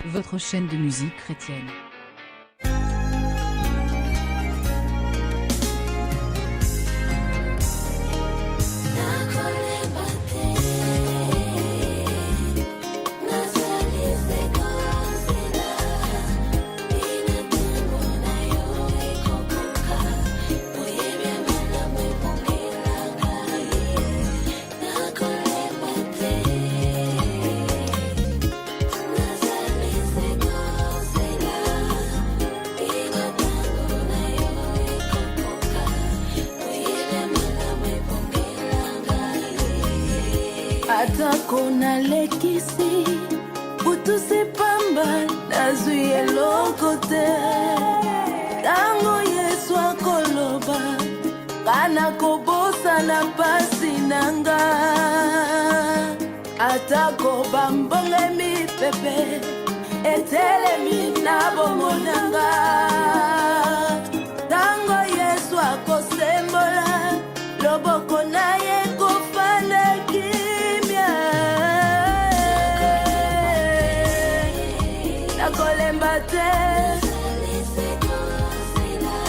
Votre chaîne de musique chrétienne. Atako na lekisi utuse pamba nazwi eloko te tango Yesu akoloba kana kobosa na pasi nanga atako bambonge mi pepe etelemi na bomonanga tango Yesu akosembola loboko na ye kofana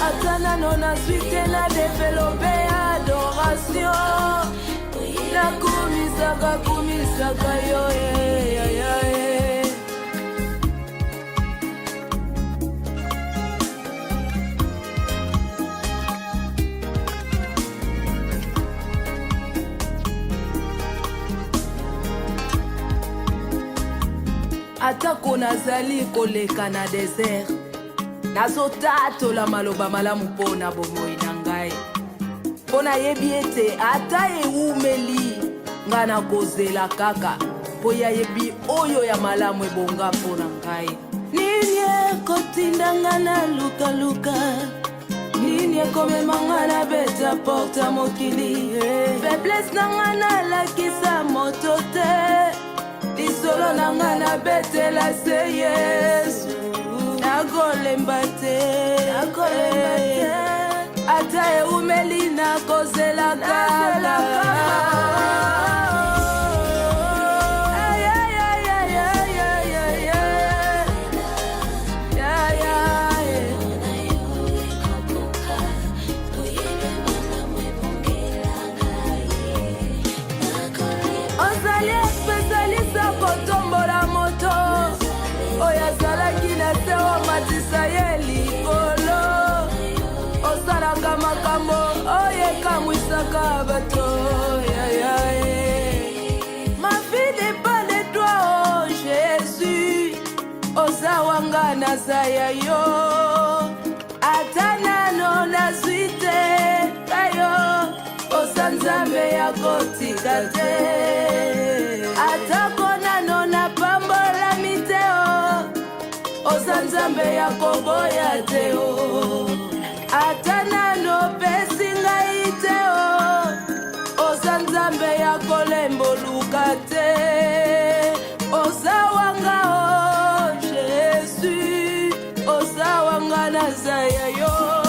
Atana nona suite na développer adoration na kumisaka yo Atako nazali koleka na desert nazotato la maloba malamu pona bomoi na ngai pona yebi ete ata eumeli nga na kozela kaka po ya yebi oyo ya malamu ebonga pona ngai nini ekotinda nga na lukaluka nini ekomema nga na beta porta mokili faiblesse na nga nalakisa moto te lisolo na nga na betela se Yesu nakolemba te ata eumeli nakozela kala kotombola moto oyo azalaki na se omatisa ye likolo osalaka makambo oyo ekamwisaka bato ma vie dépend de toi oh Jésus oza wanga naza ya yo ata nano nazwi te kayo oza nzambe ya kotika te atako nano na pambola miteo oza nzambe ya koboya te o ata nano pesi ngai te o oza nzambe ya kolemboluka te oza wanga o Jésus oza wanga naza ya yo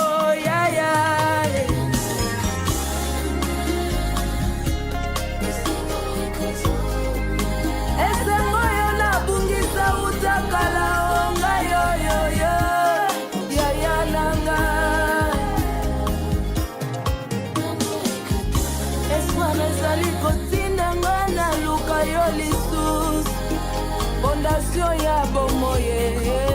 Fondation ya bomoye